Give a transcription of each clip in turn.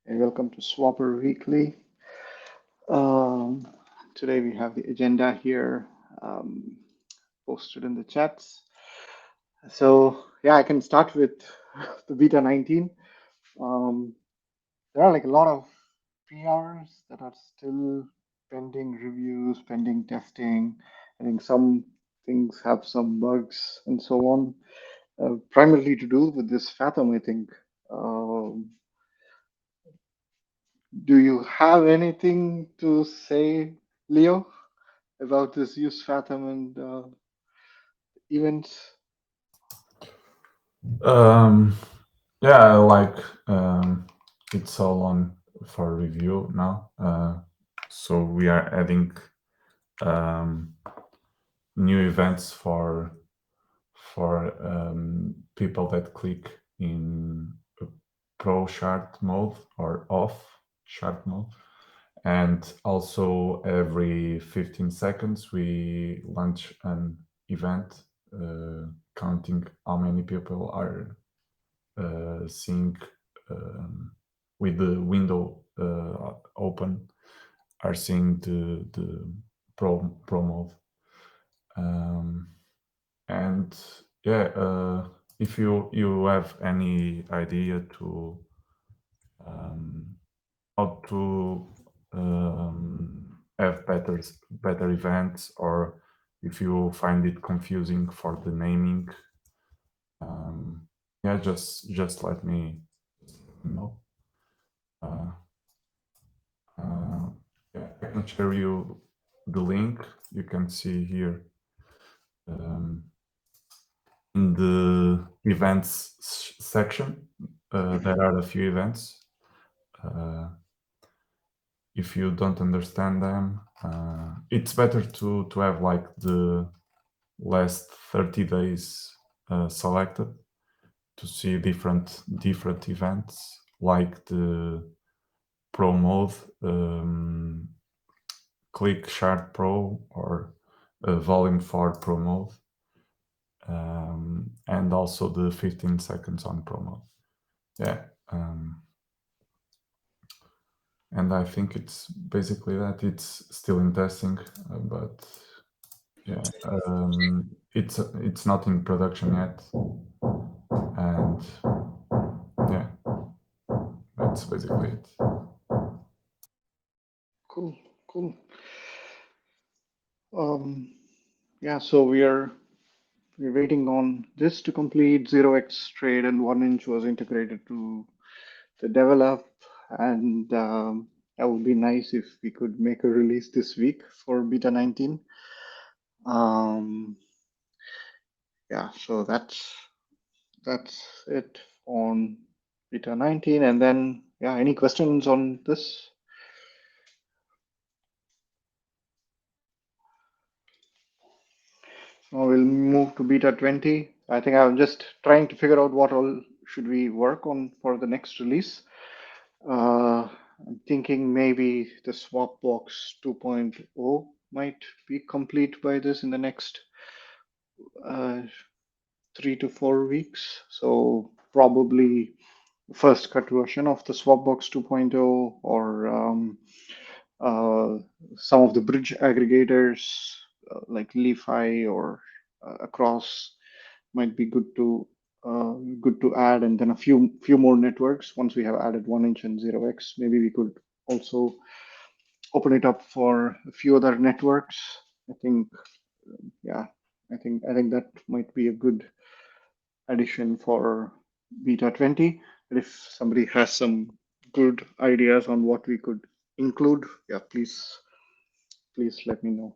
and welcome to Swapr Weekly. Um, Today we have the agenda here um, posted in the chats. So yeah, I can start with the beta 19. Um, there are like a lot of PRs that are still pending reviews, pending testing. I think some things have some bugs and so on. Primarily to do with this Fathom, I think. Um, Do you have anything to say, Leo, about this use Fathom and events? Um, yeah, like it's all on for review now. So we are adding um, new events for people that click in pro shard mode or off shard mode. And also every 15 seconds we launch an event counting how many people are seeing with the window open are seeing the pro mode. Um, and yeah, if you have any idea to um, how to have better events, or if you find it confusing for the naming, yeah, just let me know. Uh, uh, yeah, I can share you the link. You can see here um, in the events section. There are a few events. Uh, if you don't understand them, it's better to have like the last 30 days selected to see different events like the pro mode, click shard pro, or volume 4 pro mode, and also the 15 seconds on pro mode. Yeah. And I think it's basically that. It's still in testing, but yeah, it's not in production yet, and yeah, that's basically it. Cool, cool. Um, yeah, so we're waiting on this to complete. 0x trade and 1 inch was integrated to the develop, and that would be nice if we could make a release this week for beta 19. Um, yeah, so that's it on beta 19. And then, yeah, any questions on this? Now we'll move to beta 20. I think I'm just trying to figure out what all should we work on for the next release. I'm thinking maybe the Swapbox 2.0 might be complete by this in the next uh, 3 to 4 weeks. So probably first cut version of the Swapbox 2.0, or uh, some of the bridge aggregators like LeFi or Across might be good to add, and then a few more networks. Once we have added 1 inch and 0x, maybe we could also open it up for a few other networks. I think, yeah, I think that might be a good addition for beta 20. And if somebody has some good ideas on what we could include, yeah, please let me know.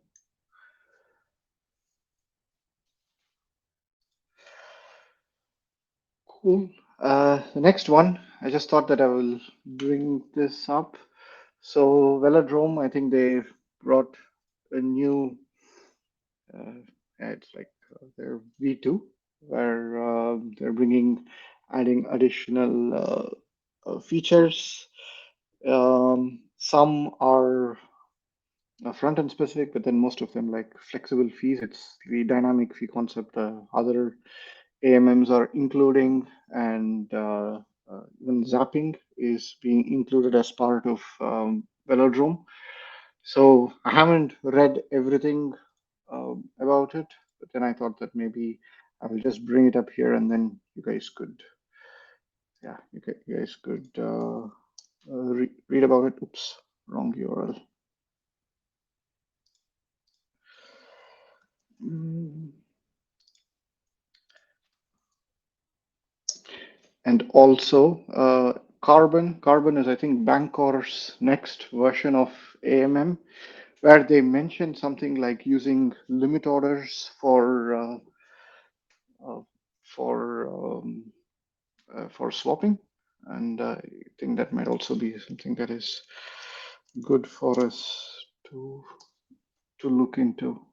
Cool. The next one, I just thought that I will bring this up. So Velodrome, I think they brought a new, uh, it's like their V2, where they're adding additional features. Some are front-end specific, but then most of them like flexible fees. It's the dynamic fee concept. Other AMMs are including, and even zapping is being included as part of Velodrome. So I haven't read everything about it, but then I thought that maybe I will just bring it up here, and then you guys could, yeah, you guys could read about it. Oops, wrong URL. Mm. And also, Carbon is, I think, Bancor's next version of AMM, where they mentioned something like using limit orders uh, for for swapping, and I think that might also be something that is good for us to look into.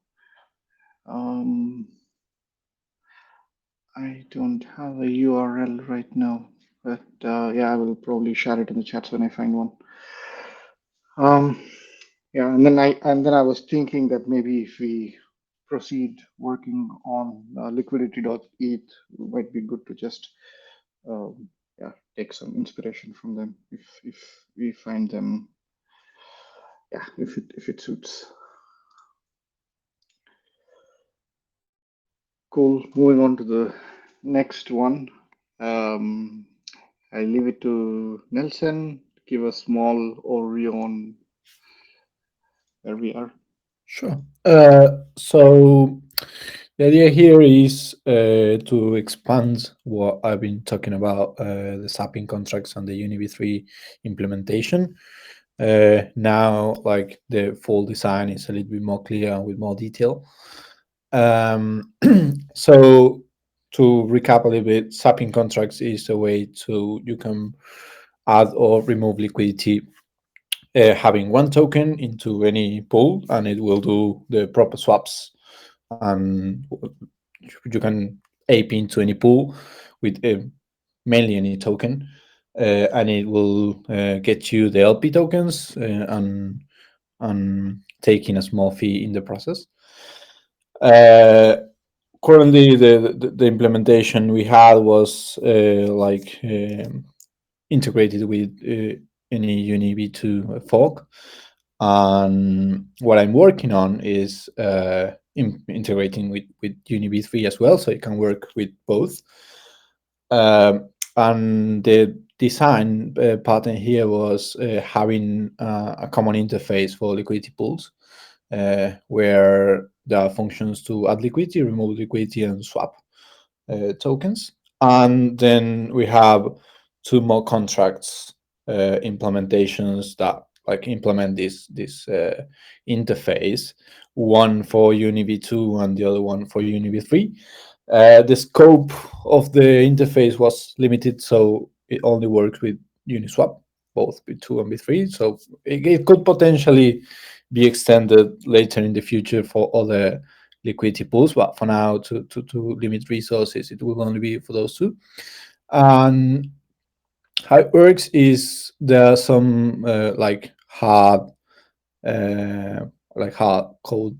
Um, I don't have a URL right now, but yeah, I will probably share it in the chats when I find one. Um, yeah, and then I was thinking that maybe if we proceed working on liquidity.eth, it might be good to just yeah, take some inspiration from them if we find them, yeah, if it suits. Cool. Moving on to the next one. Um, I leave it to Nelson to give a small overview on where we are. Sure. So the idea here is to expand what I've been talking about, the sapping contracts and the UniV3 implementation. Now, like the full design is a little bit more clear and with more detail. Um, so to recap a little bit, sapping contracts is a way to you can add or remove liquidity having one token into any pool, and it will do the proper swaps. And you can ape into any pool with mainly any token, and it will get you the LP tokens and taking a small fee in the process. Uh, Currently, the implementation we had was integrated with any Uni V2 fork. And what I'm working on is integrating with Uni V3 as well, so it can work with both. And the design pattern here was having a common interface for liquidity pools, where there are functions to add liquidity, remove liquidity, and swap tokens. And then we have two more contracts implementations that like implement this interface, one for UniV2 and the other one for UniV3. The scope of the interface was limited, so it only works with Uniswap, both V2 and V3. So it could potentially be extended later in the future for other liquidity pools, but for now, to limit resources, it will only be for those two. And how it works is there are some uh, hard code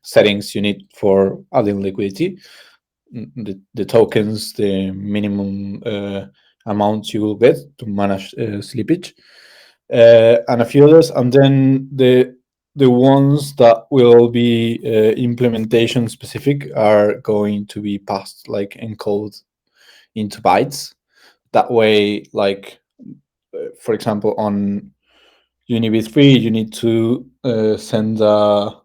settings you need for adding liquidity. The tokens, the minimum amounts you will get to manage slippage, and a few others, and then the ones that will be implementation specific are going to be passed like encode into bytes. That way, like for example, on UniV3, you need to send a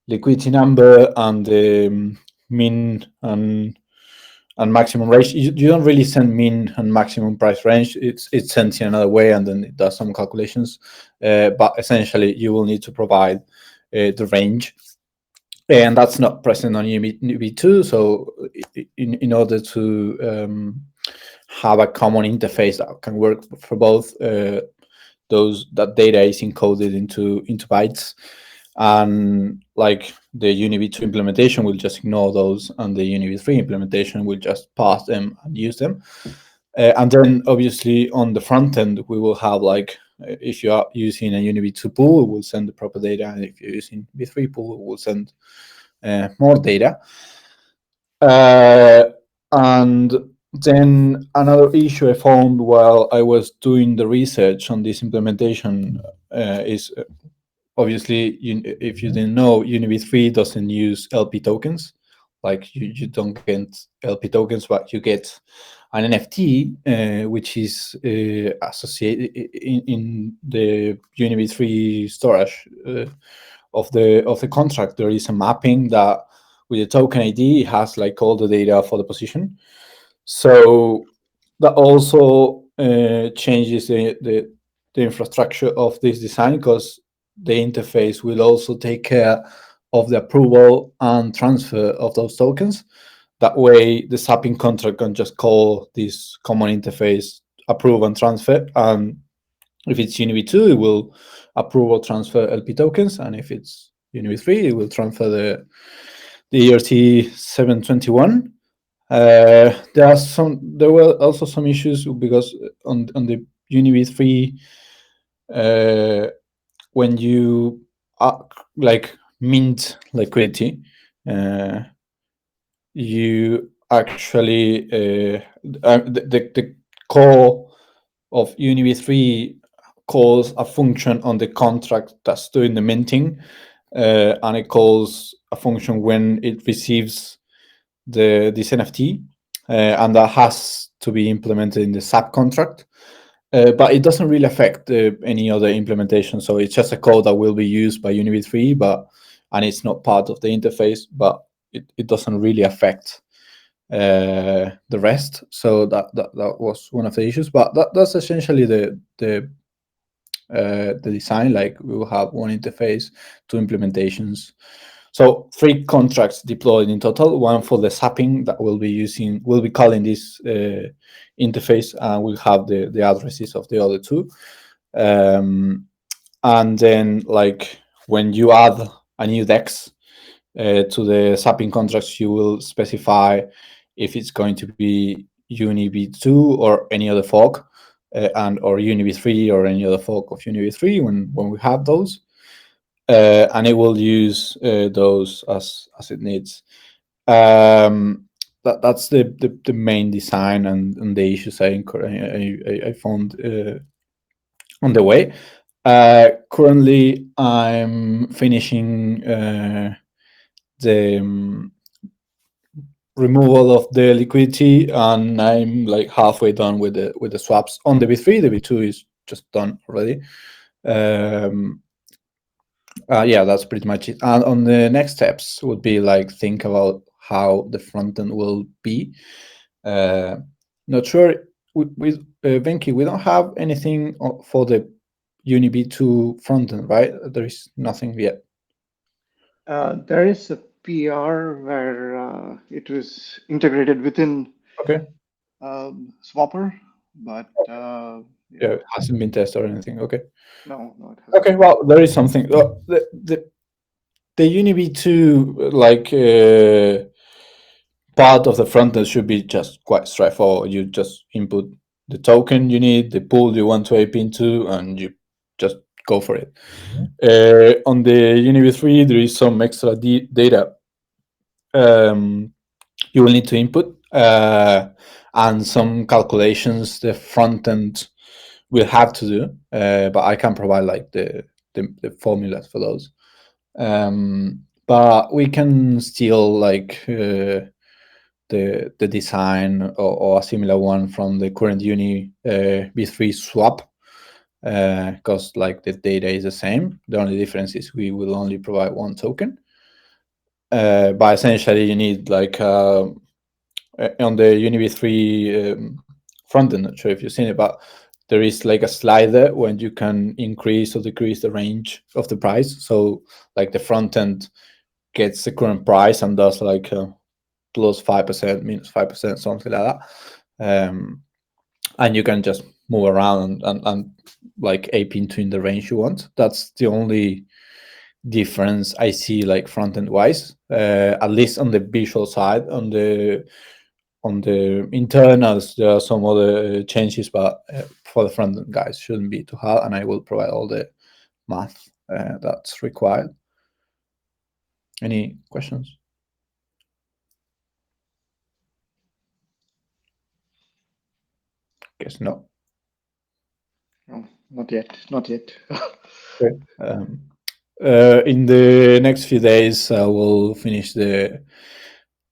liquidity number and the min and maximum range. You don't really send min and maximum price range. It's sent in another way, and then it does some calculations. But essentially, you will need to provide the range, and that's not present on UV2. So, in order to have a common interface that can work for both, those that data is encoded into bytes, and like the UniV2 implementation will just ignore those, and the UniV3 implementation will just pass them and use them. And then obviously on the front end, we will have like if you are using a UniV2 pool, it will send the proper data, and if you're using V3 pool, it will send more data. And Then another issue I found while I was doing the research on this implementation is obviously, if you didn't know, UniV3 doesn't use LP tokens. Like you don't get LP tokens, but you get an NFT, which is associated in the UniV3 storage of the contract. There is a mapping that with the token ID it has like all the data for the position. So that also changes the infrastructure of this design, because the interface will also take care of the approval and transfer of those tokens. That way, the sapping contract can just call this common interface approve and transfer. And if it's UniV2, it will approve or transfer LP tokens. And if it's UniV3, it will transfer the ERC 721. There were also some issues because on the UniV3, when you like mint liquidity, you actually the core of UniV3 calls a function on the contract that's doing the minting, and it calls a function when it receives this NFT, and that has to be implemented in the SAP contract. But it doesn't really affect any other implementation. So it's just a code that will be used by UniV3, and it's not part of the interface, but it doesn't really affect the rest. So that was one of the issues. But that's essentially the design. Like we will have one interface, two implementations. So 3 contracts deployed in total, one for the sapping that we'll be calling this interface, and we'll have the addresses of the other 2. And then like when you add a new DEX to the sapping contracts, you will specify if it's going to be UniV2 or any other fork, and or UniV3 or any other fork of UniV3 when we have those. And it will use those as it needs. That's the main design and the issues I found on the way. Currently, I'm finishing the removal of the liquidity, and I'm like halfway done with the swaps on the V3. The V2 is just done already. Yeah, that's pretty much it. And on the next steps would be like think about how the front end will be. Not sure with Venki, we don't have anything for the UniB2 front end, right? There is nothing yet. There is a PR where it was integrated within Okay. Swapr, but Yeah, it hasn't been tested or anything. Okay. no, it hasn't. Okay, well, there is something. The UniB2 like part of the front end should be just quite straightforward. You just input the token you need, the pool you want to ape into, and you just go for it. On the UniV3, there is some extra data you will need to input, and some calculations the front end will have to do, but I can provide like the formulas for those. But we can still like the design or a similar one from the current Uni V3 swap, because like the data is the same. The only difference is we will only provide one token. But essentially, you need like on the Uni V3 front end. Not sure if you've seen it, but there is like a slider when you can increase or decrease the range of the price. So like the front end gets the current price and does like plus 5%, minus 5%, something like that. And you can just move around and like ape into in the range you want. That's the only difference I see like front end wise, at least on the visual side. On the internals, there are some other changes, but for the front end guys shouldn't be too hard, and I will provide all the math that's required. Any questions? Guess no. No, not yet. Not yet. Okay. In the next few days, I will finish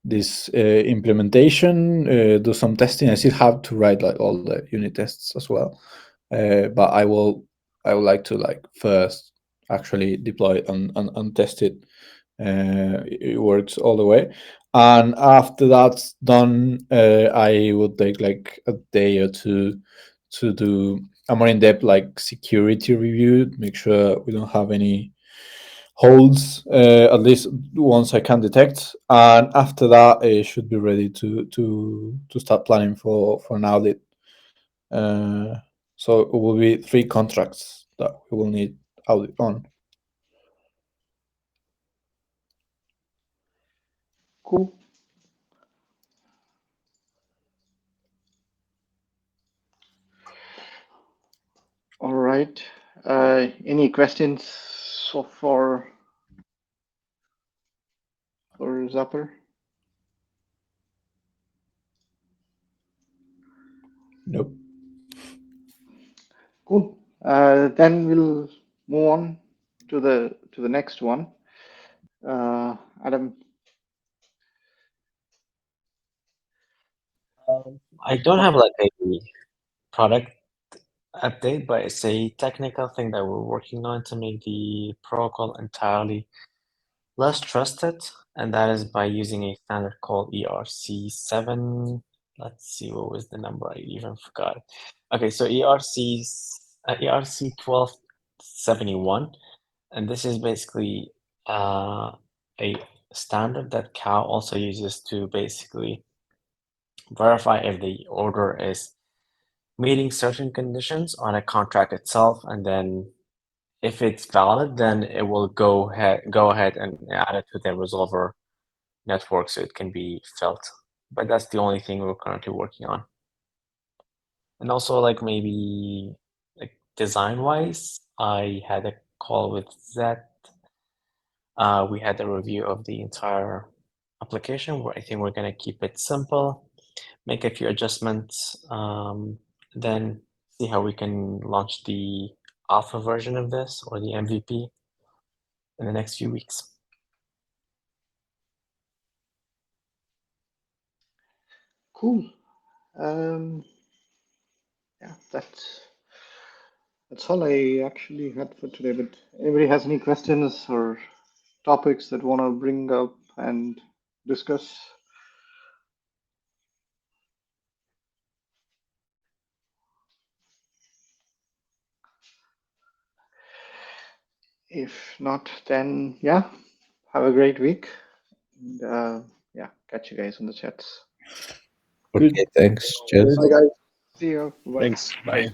this implementation, do some testing. I still have to write like all the unit tests as well, but I would like to like first actually deploy it and test it. It works all the way, and after that's done, I would take like a day or two to do a more in-depth like security review, make sure we don't have any holes, at least ones I can detect, and after that it should be ready to start planning for an audit. So it will be 3 contracts that we will need audit on. Cool. All right. Any questions for Zapper? Nope. Cool. Then we'll move on to the next one. Adam. I don't have like a product update, but it's a technical thing that we're working on to make the protocol entirely less trusted, and that is by using a standard called ERC7. Let's see, what was the number? I even forgot. Okay, so ERC 1271, and this is basically a standard that Cow also uses to basically verify if the order is meeting certain conditions on a contract itself, and then if it's valid, then it will go ahead and add it to the resolver network so it can be felt. But that's the only thing we're currently working on. And also, like, maybe like design wise, I had a call with Zet. We had a review of the entire application where I think we're going to keep it simple, make a few adjustments, then see how we can launch the alpha version of this or the MVP in the next few weeks. Cool. Yeah, that's all I actually had for today. But anybody has any questions or topics that want to bring up and discuss? If not, then yeah, have a great week. And yeah, catch you guys on the chats. Okay, thanks. Cheers. Bye, guys. See you. Bye. Thanks. Bye.